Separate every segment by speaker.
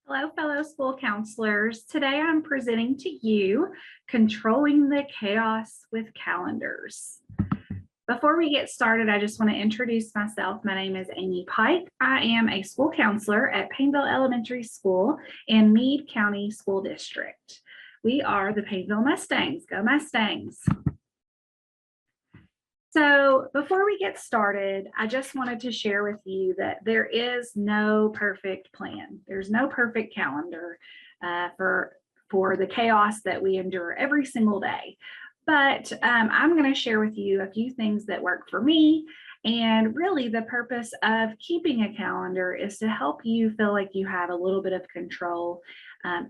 Speaker 1: Hello, fellow school counselors. Today I'm presenting to you Controlling the Chaos with Calendars. Before we get started, I just want to introduce myself. My name is Amy Pike. I am a school counselor at Paineville Elementary School in Meade County School District. We are the Paineville Mustangs. Go Mustangs! So before we get started, I just wanted to share with you that there is no perfect plan. There's no perfect calendar for the chaos that we endure every single day. But I'm going to share with you a few things that work for me. And really the purpose of keeping a calendar is to help you feel like you have a little bit of control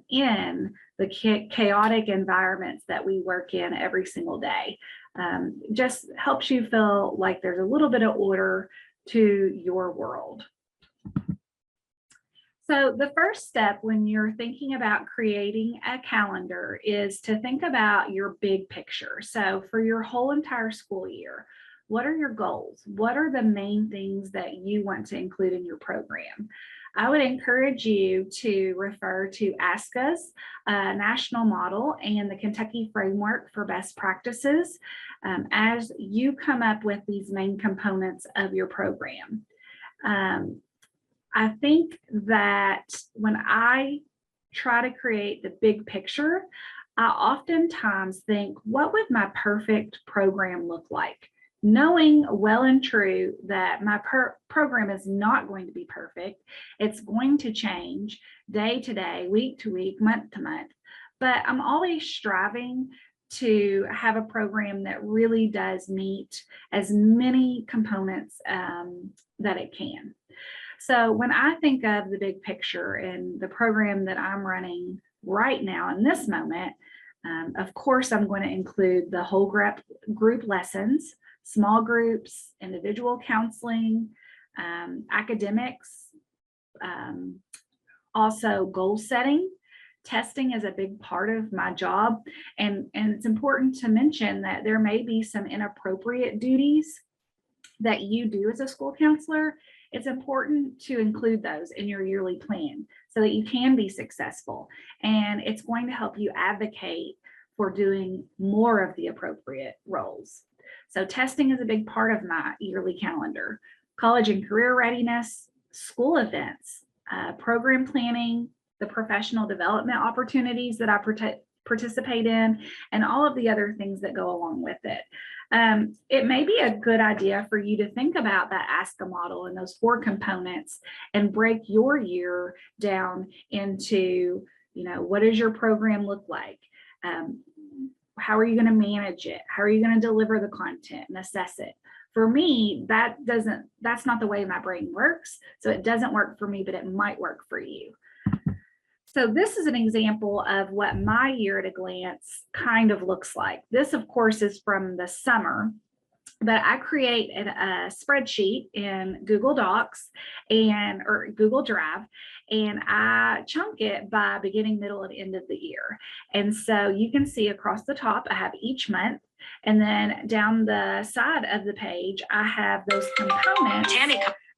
Speaker 1: in the chaotic environments that we work in every single day. Just helps you feel like there's a little bit of order to your world. So the first step when you're thinking about creating a calendar is to think about your big picture. So for your whole entire school year, what are your goals? What are the main things that you want to include in your program? I would encourage you to refer to ASCA's national model and the Kentucky Framework for Best Practices as you come up with these main components of your program. I think that when I try to create the big picture, I oftentimes think, what would my perfect program look like? Knowing well and true that my program is not going to be perfect. It's going to change day to day, week to week, month to month. But I'm always striving to have a program that really does meet as many components that it can. So when I think of the big picture and the program that I'm running right now in this moment, of course, I'm going to include the whole group lessons, small groups, individual counseling, academics, also goal setting. Testing is a big part of my job. And it's important to mention that there may be some inappropriate duties that you do as a school counselor. It's important to include those in your yearly plan so that you can be successful. And it's going to help you advocate for doing more of the appropriate roles. So testing is a big part of my yearly calendar. College and career readiness, school events, program planning, the professional development opportunities that I participate in, and all of the other things that go along with it. It may be a good idea for you to think about that ASCA model and those 4 components and break your year down into, what does your program look like? How are you going to manage it? How are you going to deliver the content and assess it? For me, that's not the way my brain works. So it doesn't work for me, but it might work for you. So this is an example of what my year at a glance kind of looks like. This, of course, is from the summer, but I create a spreadsheet in Google Docs or Google Drive, and I chunk it by beginning, middle, and end of the year. And so you can see across the top, I have each month, and then down the side of the page, I have those components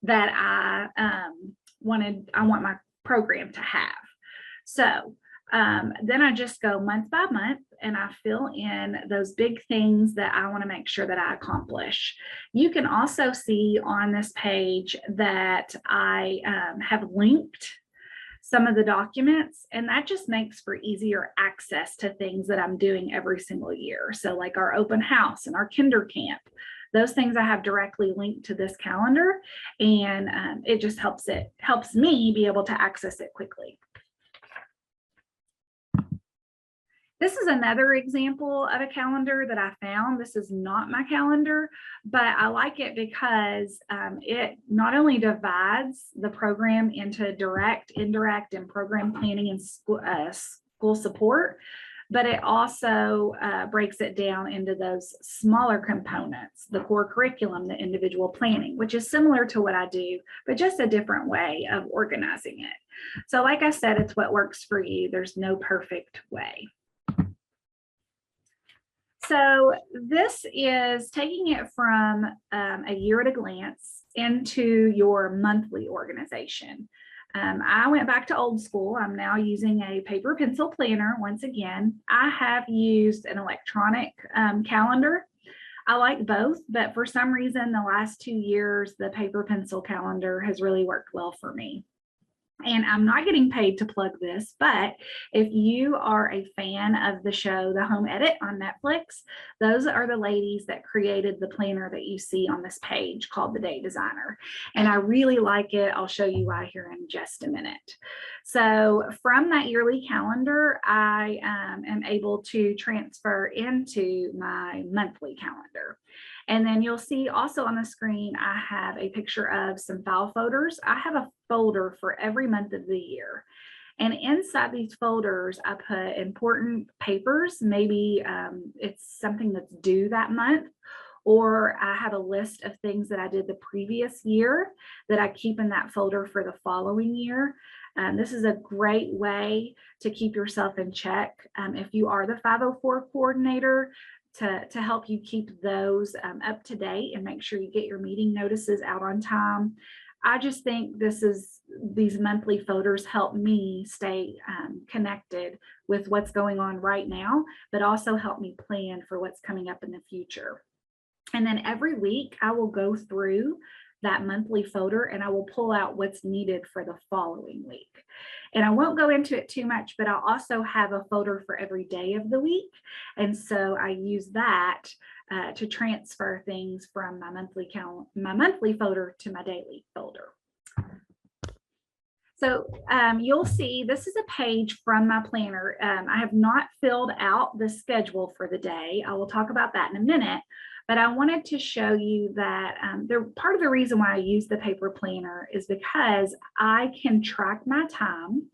Speaker 1: that I want my program to have. So then I just go month by month and I fill in those big things that I want to make sure that I accomplish. You can also see on this page that I have linked some of the documents, and that just makes for easier access to things that I'm doing every single year. So like our open house and our kinder camp, those things I have directly linked to this calendar, and it just helps me be able to access it quickly. This is another example of a calendar that I found. This is not my calendar, but I like it because it not only divides the program into direct, indirect, and program planning and school support, but it also breaks it down into those smaller components, the core curriculum, the individual planning, which is similar to what I do, but just a different way of organizing it. So like I said, it's what works for you. There's no perfect way. So this is taking it from a year at a glance into your monthly organization. I went back to old school. I'm now using a paper pencil planner. Once again, I have used an electronic calendar. I like both, but for some reason, the last 2 years, the paper pencil calendar has really worked well for me. And I'm not getting paid to plug this, but if you are a fan of the show, The Home Edit on Netflix, those are the ladies that created the planner that you see on this page called The Day Designer. And I really like it. I'll show you why here in just a minute. So from that yearly calendar, I am able to transfer into my monthly calendar. And then you'll see also on the screen, I have a picture of some file folders. I have a folder for every month of the year. And inside these folders, I put important papers. Maybe it's something that's due that month, or I have a list of things that I did the previous year that I keep in that folder for the following year. This is a great way to keep yourself in check. If you are the 504 coordinator, to help you keep those up to date and make sure you get your meeting notices out on time. I just think these monthly folders help me stay connected with what's going on right now, but also help me plan for what's coming up in the future. And then every week I will go through that monthly folder and I will pull out what's needed for the following week. And I won't go into it too much, but I'll also have a folder for every day of the week. And so I use that to transfer things from my monthly folder to my daily folder. So you'll see this is a page from my planner. I have not filled out the schedule for the day. I will talk about that in a minute. But I wanted to show you that part of the reason why I use the paper planner is because I can track my time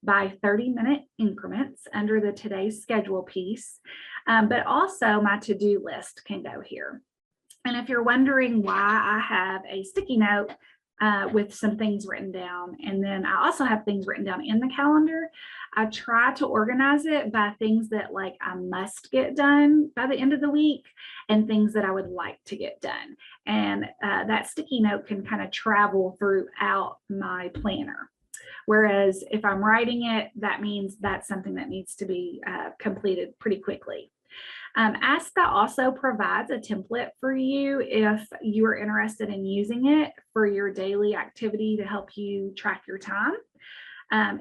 Speaker 1: by 30-minute increments under the today's schedule piece, but also my to-do list can go here. And if you're wondering why I have a sticky note with some things written down, and then I also have things written down in the calendar, I try to organize it by things that like I must get done by the end of the week and things that I would like to get done. And that sticky note can kind of travel throughout my planner. Whereas if I'm writing it, that means that's something that needs to be completed pretty quickly. Aska also provides a template for you if you are interested in using it for your daily activity to help you track your time.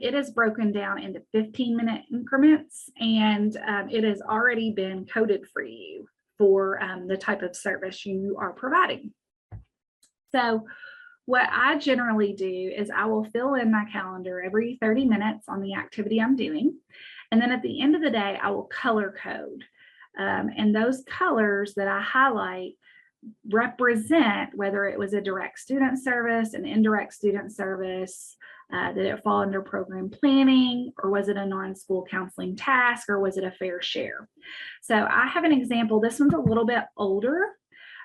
Speaker 1: It is broken down into 15-minute increments, and it has already been coded for you for the type of service you are providing. So what I generally do is I will fill in my calendar every 30 minutes on the activity I'm doing. And then at the end of the day, I will color code. And those colors that I highlight represent whether it was a direct student service, an indirect student service, did it fall under program planning, or was it a non-school counseling task, or was it a fair share? So I have an example. This one's a little bit older,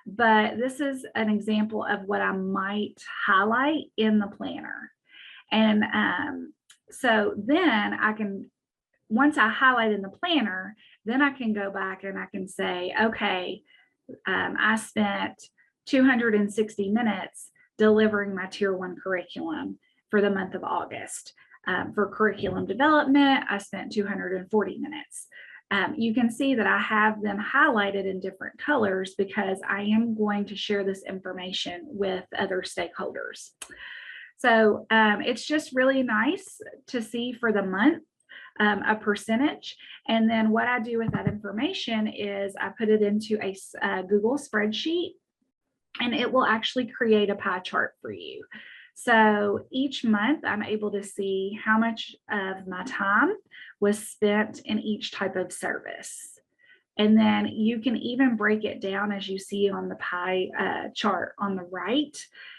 Speaker 1: but this is an example of what I might highlight in the planner. And so then I can, once I highlight in the planner, then I can go back and I can say, okay, I spent 260 minutes delivering my Tier 1 curriculum for the month of August. For curriculum development, I spent 240 minutes. You can see that I have them highlighted in different colors because I am going to share this information with other stakeholders. So it's just really nice to see for the month a percentage. And then what I do with that information is I put it into a Google spreadsheet, and it will actually create a pie chart for you. So each month I'm able to see how much of my time was spent in each type of service. And then you can even break it down, as you see on the pie chart on the right.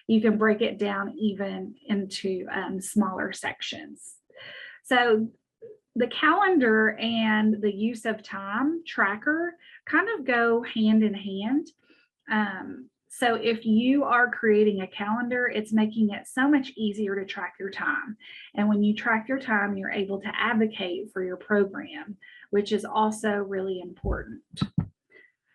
Speaker 1: You can break it down even into smaller sections. So the calendar and the use of time tracker kind of go hand in hand. So if you are creating a calendar, it's making it so much easier to track your time. And when you track your time, you're able to advocate for your program, which is also really important.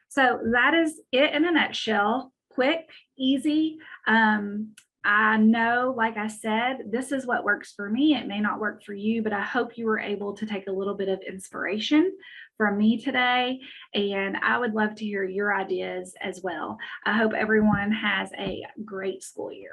Speaker 1: So that is it in a nutshell. quick, easy. I know, like I said, this is what works for me. It may not work for you, but I hope you were able to take a little bit of inspiration from me today. And I would love to hear your ideas as well. I hope everyone has a great school year.